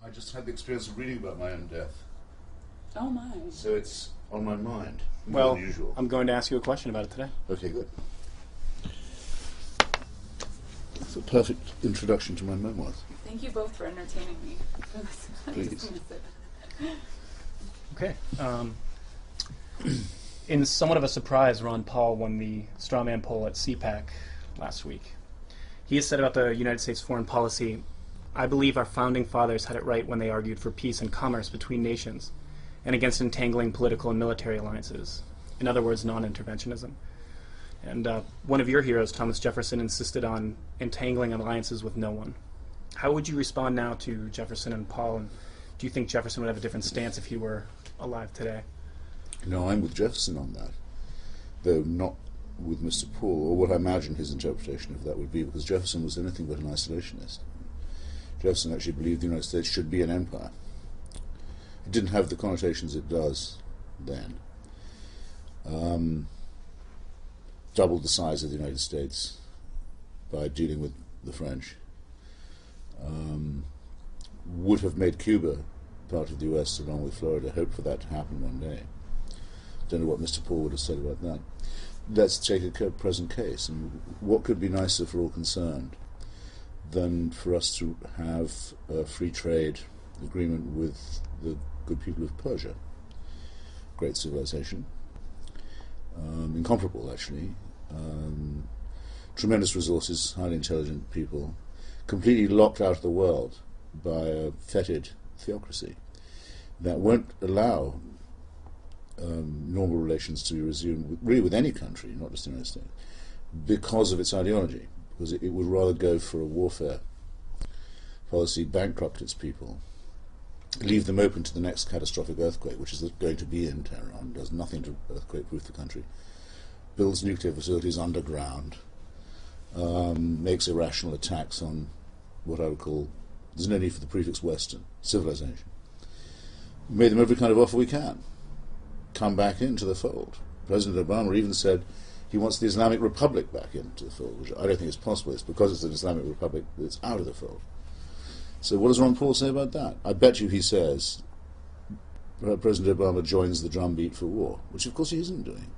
I just had the experience of reading about my own death. Oh my. So it's on my mind, more Well, than usual. I'm going to ask you a question about it today. Okay, good. It's a perfect introduction to my memoirs. Thank you both for entertaining me. Please. Okay. In somewhat of a surprise, Ron Paul won the strawman poll at CPAC last week. He has said about the United States foreign policy, "I believe our founding fathers had it right when they argued for peace and commerce between nations and against entangling political and military alliances. In other words, non-interventionism." And one of your heroes, Thomas Jefferson, insisted on entangling alliances with no one. How would you respond now to Jefferson and Paul, and do you think Jefferson would have a different stance if he were alive today? No, I'm with Jefferson on that, though not with Mr. Paul, or what I imagine his interpretation of that would be, because Jefferson was anything but an isolationist. Jefferson actually believed the United States should be an empire. It didn't have the connotations it does then. Doubled the size of the United States by dealing with the French. Would have made Cuba part of the US along with Florida. Hoped for that to happen one day. Don't know what Mr. Paul would have said about that. Let's take a present case. And what could be nicer for all concerned than for us to have a free trade agreement with the good people of Persia? Great civilization. Incomparable, actually. Tremendous resources, highly intelligent people, completely locked out of the world by a fetid theocracy that won't allow normal relations to be resumed really with any country, not just the United States, because of its ideology, because it would rather go for a warfare policy, bankrupt its people, leave them open to the next catastrophic earthquake, which is going to be in Tehran, does nothing to earthquake-proof the country, builds nuclear facilities underground, makes irrational attacks on what I would call, there's no need for the prefix Western, civilization. Made them every kind of offer we can. Come back into the fold. President Obama even said he wants the Islamic Republic back into the fold, which I don't think is possible. It's because it's an Islamic Republic that it's out of the fold. So what does Ron Paul say about that? I bet you he says President Obama joins the drumbeat for war, which of course he isn't doing.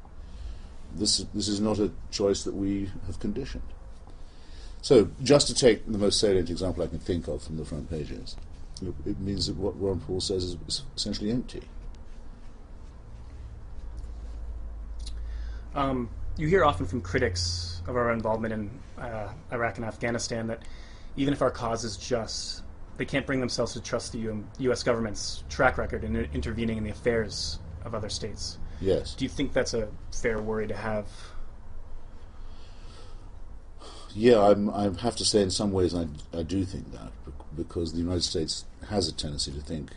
This is not a choice that we have conditioned. So just to take the most salient example I can think of from the front pages, it means that what Ron Paul says is essentially empty. You hear often from critics of our involvement in Iraq and Afghanistan that even if our cause is just, they can't bring themselves to trust the U.S. government's track record in intervening in the affairs of other states. Yes. Do you think that's a fair worry to have? Yeah, I have to say in some ways I do think that, because the United States has a tendency to think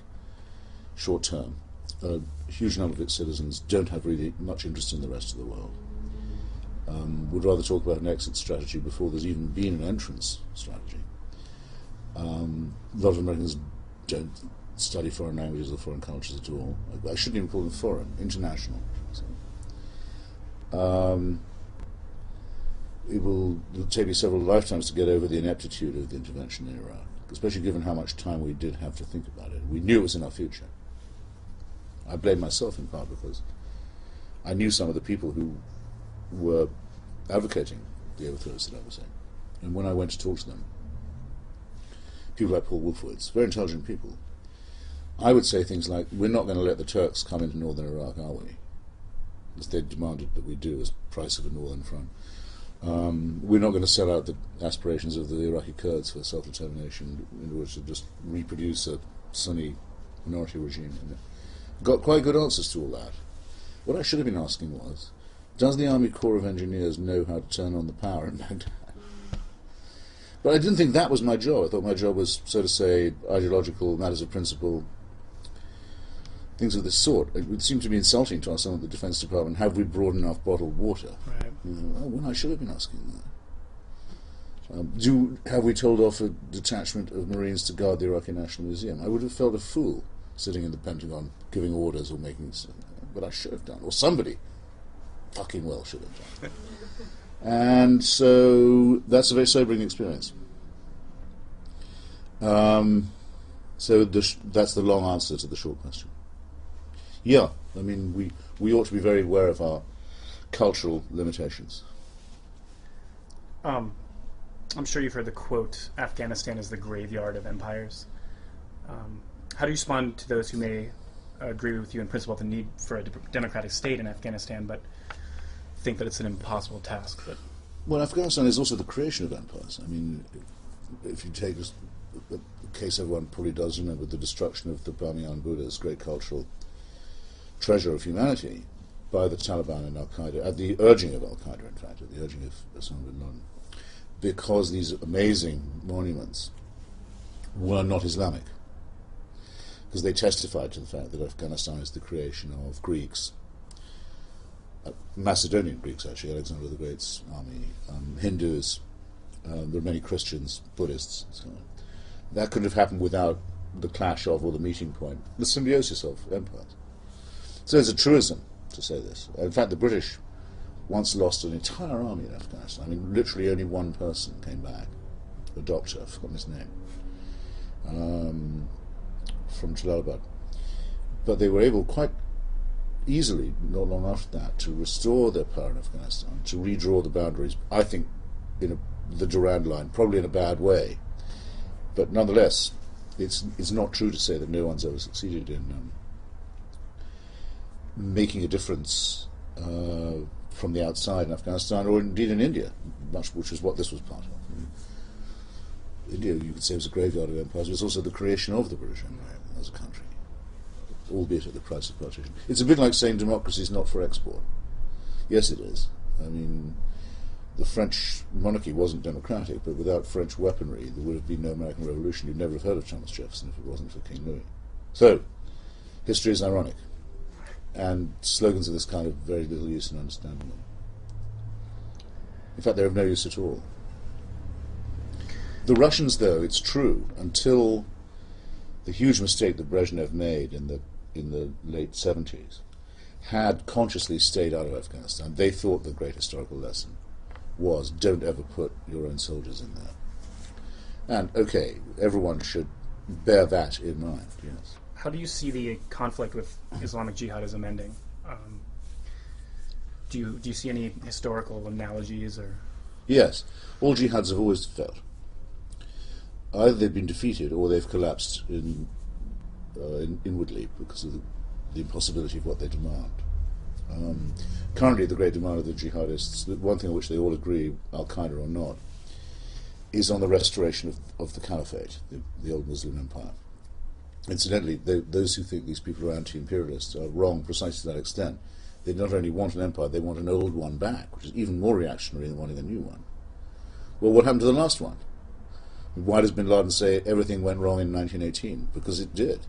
short-term. A huge number of its citizens don't have really much interest in the rest of the world. Would rather talk about an exit strategy before there's even been an entrance strategy. A lot of Americans don't study foreign languages or foreign cultures at all. I shouldn't even call them foreign, international. It will take me several lifetimes to get over the ineptitude of the intervention in Iraq, especially given how much time we did have to think about it. We knew it was in our future. I blame myself in part because I knew some of the people who were advocating the overthrow of Saddam Hussein. And when I went to talk to them, people like Paul Wolfowitz, very intelligent people, I would say things like, we're not going to let the Turks come into northern Iraq, are we? As they demanded that we do as price of a northern front. We're not going to sell out the aspirations of the Iraqi Kurds for self-determination in order to just reproduce a Sunni minority regime. Got quite good answers to all that. What I should have been asking was, does the Army Corps of Engineers know how to turn on the power in Baghdad? But I didn't think that was my job. I thought my job was, so to say, ideological, matters of principle, things of this sort. It would seem to be insulting to ask someone at the Defense Department, have we brought enough bottled water? Right. Well, I should have been asking that. Have we told off a detachment of Marines to guard the Iraqi National Museum? I would have felt a fool sitting in the Pentagon giving orders or making... But I should have done. Or somebody fucking well should have done. And so that's a very sobering experience. So that's the long answer to the short question. Yeah, I mean, we ought to be very aware of our cultural limitations. I'm sure you've heard the quote, Afghanistan is the graveyard of empires. How do you respond to those who may agree with you in principle the need for a democratic state in Afghanistan, but think that it's an impossible task? But Well, Afghanistan is also the creation of empires. I mean, if you take the case everyone probably does remember, the destruction of the Bamiyan Buddha's great cultural treasure of humanity by the Taliban and Al-Qaeda, at the urging of Al-Qaeda, in fact, at the urging of Osama bin Laden, because these amazing monuments were not Islamic, because they testified to the fact that Afghanistan is the creation of Greeks, Macedonian Greeks actually, Alexander the Great's army, Hindus, there are many Christians, Buddhists, and so on. That couldn't have happened without the clash of, or the meeting point, the symbiosis of empires. So it's a truism to say this. In fact, the British once lost an entire army in Afghanistan. I mean, literally only one person came back, a doctor, I've forgotten his name, from Jalalabad. But they were able quite easily, not long after that, to restore their power in Afghanistan, to redraw the boundaries, I think, in the Durand Line, probably in a bad way. But nonetheless, it's not true to say that no one's ever succeeded in making a difference from the outside in Afghanistan, or indeed in India, which is what this was part of. India, you could say, was a graveyard of empires. It was also the creation of the British Empire as a country, albeit at the price of partition. It's a bit like saying democracy is not for export. Yes, it is. I mean, the French monarchy wasn't democratic, but without French weaponry, there would have been no American Revolution. You'd never have heard of Thomas Jefferson if it wasn't for King Louis. So, history is ironic, and slogans of this kind have very little use in understanding them. In fact, they're of no use at all. The Russians, though, it's true, until the huge mistake that Brezhnev made in the late 70s, had consciously stayed out of Afghanistan. They thought the great historical lesson was, don't ever put your own soldiers in there. And, okay, everyone should bear that in mind, yes. how do you see the conflict with Islamic jihadism ending? Do you see any historical analogies or? Yes, all jihads have always failed. Either they've been defeated or they've collapsed inwardly because of the impossibility of what they demand. Currently, the great demand of the jihadists, the one thing on which they all agree, Al-Qaeda or not, is on the restoration of the caliphate, the old Muslim empire. Incidentally, those who think these people are anti-imperialists are wrong precisely to that extent. They not only want an empire, they want an old one back, which is even more reactionary than wanting a new one. Well, what happened to the last one? Why does bin Laden say everything went wrong in 1918? Because it did.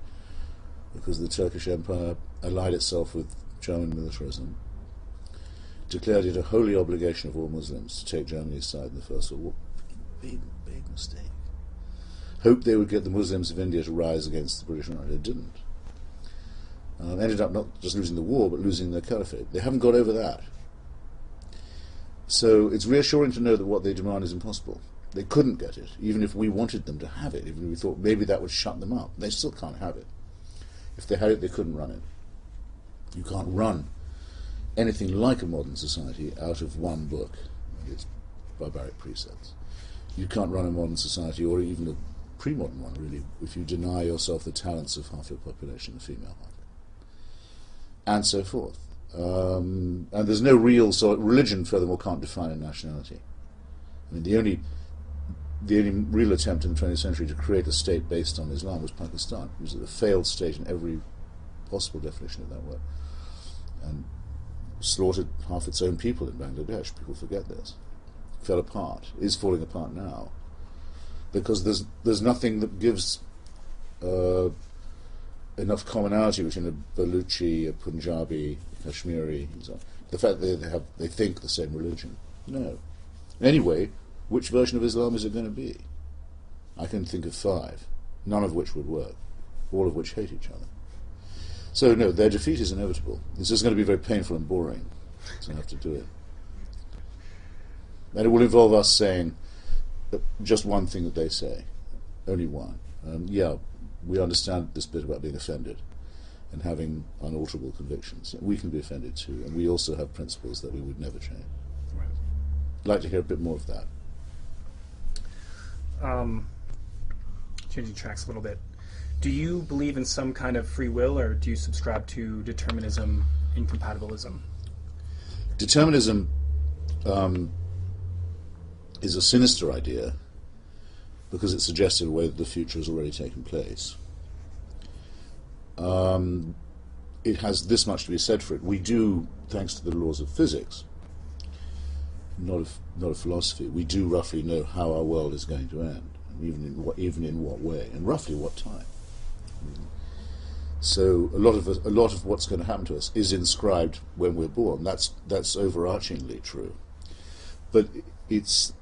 Because the Turkish Empire allied itself with German militarism, declared it a holy obligation of all Muslims to take Germany's side in the First World War. Big mistake. Hoped they would get the Muslims of India to rise against the British Empire. They didn't. Ended up not just losing the war, but losing their caliphate. They haven't got over that. So it's reassuring to know that what they demand is impossible. They couldn't get it, even if we wanted them to have it, even if we thought maybe that would shut them up. They still can't have it. If they had it, they couldn't run it. You can't run anything like a modern society out of one book and its barbaric precepts. You can't run a modern society, or even a pre-modern one, really, if you deny yourself the talents of half your population, the female half, and so forth. And there's no real religion, furthermore, can't define a nationality. I mean, the only real attempt in the 20th century to create a state based on Islam was Pakistan. It was a failed state in every possible definition of that word, and slaughtered half its own people in Bangladesh. People forget this. Fell apart, is falling apart now, because there's nothing that gives enough commonality between a Baluchi, a Punjabi, Kashmiri, and so on. The fact that they think the same religion. No. Anyway, which version of Islam is it going to be? I can think of 5, none of which would work, all of which hate each other. So no, their defeat is inevitable. It's just going to be very painful and boring, so I have to do it. And it will involve us saying just one thing that they say, only one. we understand this bit about being offended and having unalterable convictions. We can be offended too, and we also have principles that we would never change. Right. I'd like to hear a bit more of that. Changing tracks a little bit. Do you believe in some kind of free will, or do you subscribe to determinism, incompatibilism? Determinism is a sinister idea because it suggests in a way that the future has already taken place. It has this much to be said for it. We do, thanks to the laws of physics, not of philosophy, we do roughly know how our world is going to end, and even in what way, and roughly what time. So a lot of what's going to happen to us is inscribed when we're born. That's overarchingly true, but it's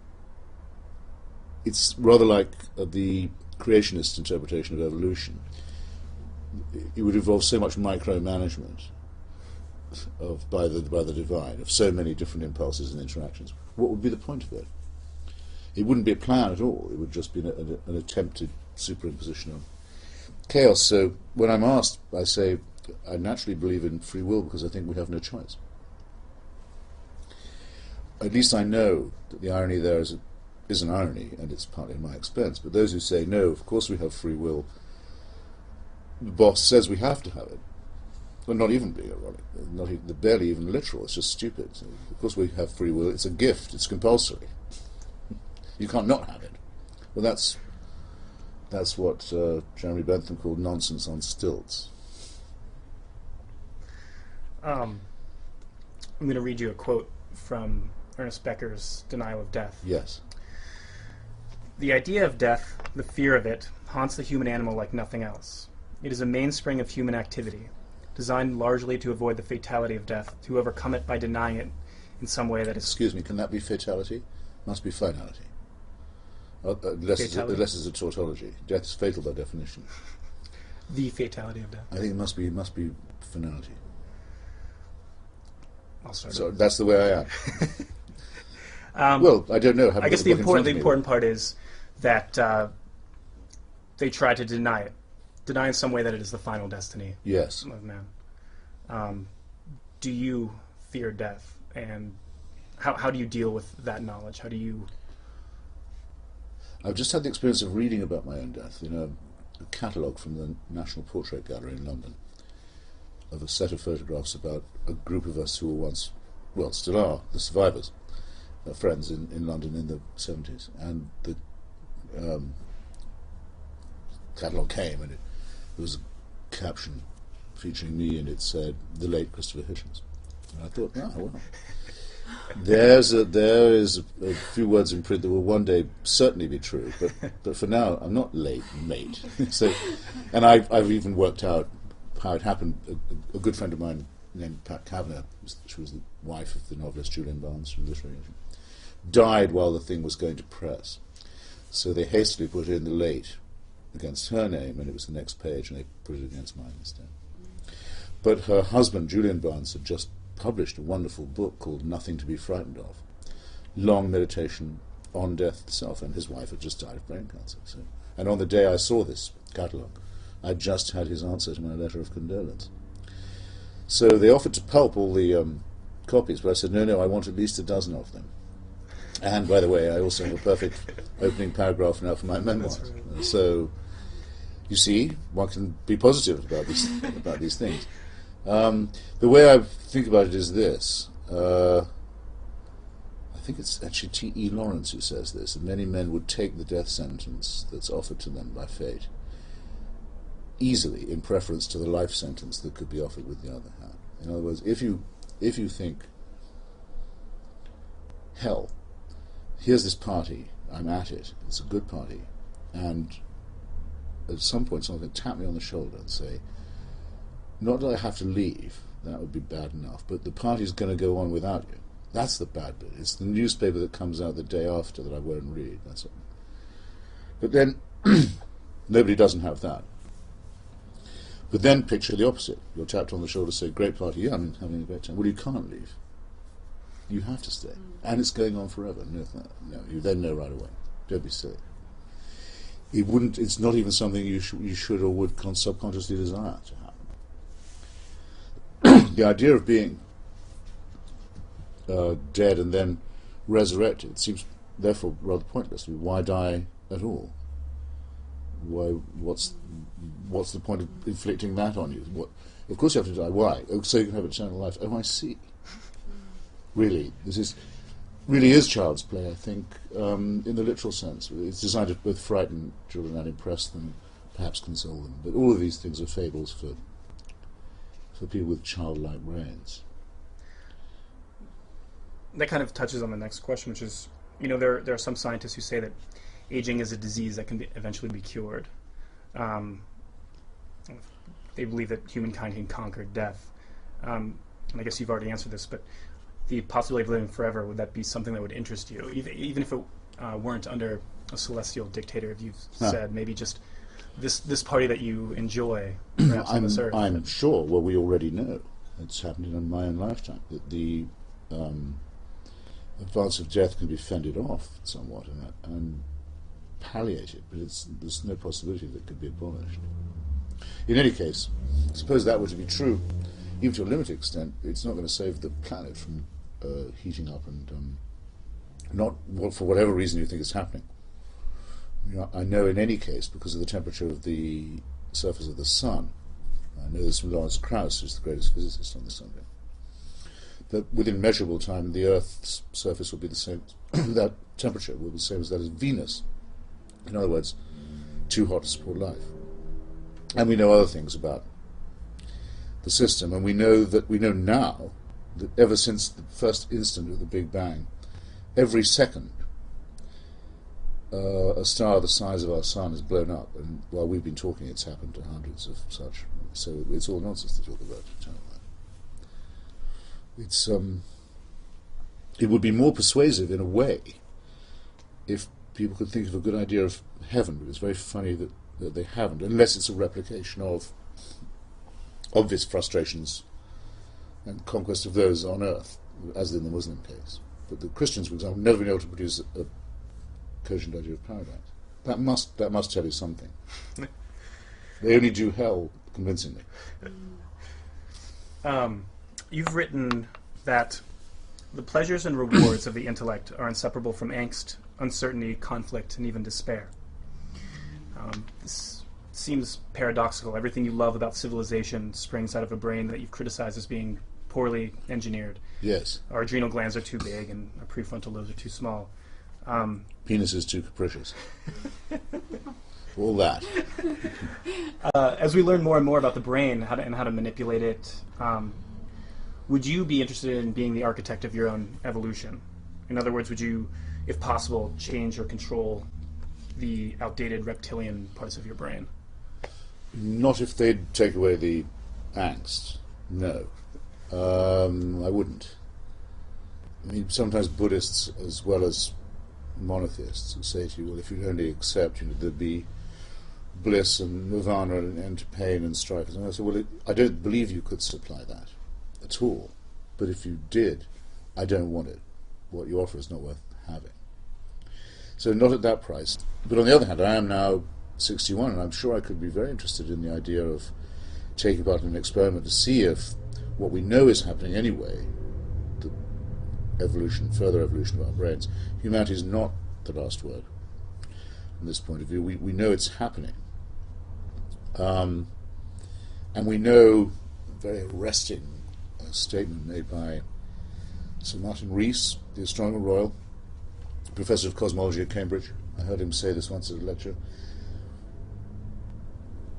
rather like the creationist interpretation of evolution. It would involve so much micromanagement by the divine of so many different impulses and interactions. What would be the point of it? It wouldn't be a plan at all. It would just be an attempted superimposition of chaos. So when I'm asked, I say I naturally believe in free will because I think we have no choice. At least I know that the irony there is an irony, and it's partly at my expense. But those who say no, of course we have free will, the boss says we have to have it. Well, not even being ironic, barely even literal. It's just stupid. So, of course we have free will. It's a gift. It's compulsory. You can't not have it. Well, that's what Jeremy Bentham called nonsense on stilts. I'm going to read you a quote from Ernest Becker's Denial of Death. Yes. The idea of death, the fear of it, haunts the human animal like nothing else. It is a mainspring of human activity, designed largely to avoid the fatality of death, to overcome it by denying it in some way that is... Excuse me, can that be fatality? Must be finality. Unless it's a tautology. Death is fatal by definition. The fatality of death. I think it must be finality. I'll start. So that's the way I am. Well, I don't know. I guess the important part is that they try to deny in some way that it is the final destiny. Yes. Of man. Do you fear death, and how do you deal with that knowledge? How do you? I've just had the experience of reading about my own death in a catalogue from the National Portrait Gallery in London of a set of photographs about a group of us who were once, well, still are, the survivors, friends in London in the 70s. And the catalogue came, and it was a caption featuring me, and it said, "The late Christopher Hitchens." And I thought, well, there is a few words in print that will one day certainly be true, but for now I'm not late, mate. So, and I've even worked out how it happened. A good friend of mine named Pat Kavanagh, she was the wife of the novelist Julian Barnes from the Literary Agent, died while the thing was going to press. So they hastily put in the late against her name, and it was the next page, and they put it against mine instead. But her husband, Julian Barnes, had just published a wonderful book called Nothing to be Frightened of, long meditation on death itself, and his wife had just died of brain cancer. So, and on the day I saw this catalogue, I just had his answer to my letter of condolence. So they offered to pulp all the copies, but I said, no, I want at least a dozen of them. And, by the way, I also have a perfect opening paragraph now for my memoirs. Right. So, you see, one can be positive about these things. The way I think about it is this. I think it's actually T.E. Lawrence who says this, that many men would take the death sentence that's offered to them by fate easily in preference to the life sentence that could be offered with the other hand. In other words, if you think, hell, here's this party, I'm at it, it's a good party, and at some point someone's going to tap me on the shoulder and say, not that I have to leave, that would be bad enough, but the party's going to go on without you. That's the bad bit. It's the newspaper that comes out the day after that I won't read, that's all. But then, nobody doesn't have that. But then picture the opposite. You're tapped on the shoulder, say, great party, yeah, I'm having a great time. Well, you can't leave. You have to stay. And it's going on forever. No, you then know right away. Don't be silly. it wouldn't. It's not even something you should or would subconsciously desire to happen. The idea of being dead and then resurrected seems therefore rather pointless. I mean, why die at all? Why? What's the point of inflicting that on you? What? Of course you have to die. Why? Oh, so you can have eternal life. Oh, I see. Really, this really is child's play, I think, in the literal sense. It's designed to both frighten children and impress them, perhaps console them. But all of these things are fables for people with childlike brains. That kind of touches on the next question, which is, there are some scientists who say that aging is a disease that can eventually be cured. They believe that humankind can conquer death. And I guess you've already answered this, but the possibility of living forever, would that be something that would interest you? Even if it weren't under a celestial dictator, if you've said maybe just this party that you enjoy, perhaps on this earth. I'm sure, well, we already know, it's happened in my own lifetime, that the advance of death can be fended off somewhat and palliated, but there's no possibility that it could be abolished. In any case, suppose that were to be true, even to a limited extent, it's not going to save the planet from heating up and not for whatever reason you think it's happening. I know in any case, because of the temperature of the surface of the sun, I know this from Lawrence Krauss, who's the greatest physicist on the subject, that within measurable time the Earth's surface will be the same, that temperature will be the same as that of Venus. In other words, too hot to support life. And we know other things about the system, and we know now that ever since the first instant of the Big Bang, every second a star the size of our sun is blown up, and while we've been talking it's happened to hundreds of such, so it's all nonsense to talk about eternal life. It would be more persuasive in a way if people could think of a good idea of heaven, but it's very funny that they haven't, unless it's a replication of obvious frustrations and conquest of those on earth, as in the Muslim case. But the Christians, for example, have never been able to produce a cogent idea of paradise. That must tell you something. They only do hell convincingly. You've written that the pleasures and rewards of the intellect are inseparable from angst, uncertainty, conflict, and even despair. This seems paradoxical. Everything you love about civilization springs out of a brain that you've criticized as being poorly engineered. Yes. Our adrenal glands are too big and our prefrontal lobes are too small. Penis is too capricious. All that. As we learn more and more about the brain and how to manipulate it, would you be interested in being the architect of your own evolution? In other words, would you, if possible, change or control the outdated reptilian parts of your brain? Not if they'd take away the angst. No. I wouldn't. I mean, sometimes Buddhists, as well as monotheists, will say to you, well, if you'd only accept, there'd be bliss and nirvana and end to pain and strife. And I say, well, I don't believe you could supply that at all. But if you did, I don't want it. What you offer is not worth having. So not at that price. But on the other hand, I am now 61, and I'm sure I could be very interested in the idea of taking part in an experiment to see if what we know is happening anyway, the further evolution of our brains, humanity is not the last word from this point of view. We know it's happening. And we know a very arresting statement made by Sir Martin Rees, the Astronomer Royal, Professor of Cosmology at Cambridge. I heard him say this once at a lecture.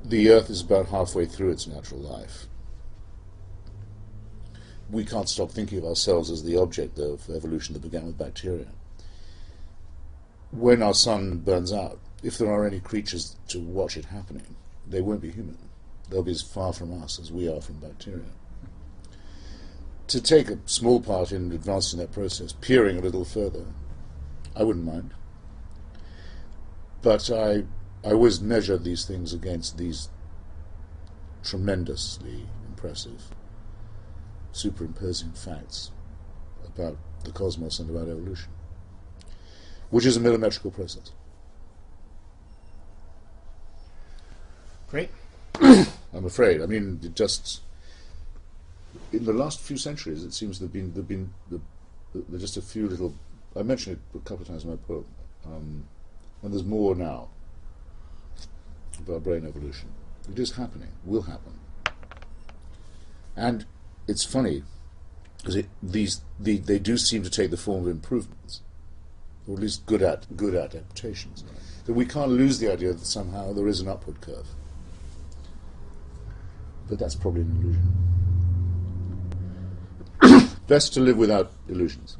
The Earth is about halfway through its natural life. We can't stop thinking of ourselves as the object of evolution that began with bacteria. When our sun burns out, if there are any creatures to watch it happening, they won't be human. They'll be as far from us as we are from bacteria. To take a small part in advancing that process, peering a little further, I wouldn't mind. But I always measure these things against these tremendously impressive superimposing facts about the cosmos and about evolution, which is a millimetrical process. Great. I'm afraid. I mean, it just in the last few centuries, it seems there've been just a few little. I mentioned it a couple of times in my poem, and there's more now of our brain evolution. It is happening. Will happen. And it's funny because they do seem to take the form of improvements, or at least good adaptations. That we can't lose the idea that somehow there is an upward curve. But that's probably an illusion. Best to live without illusions.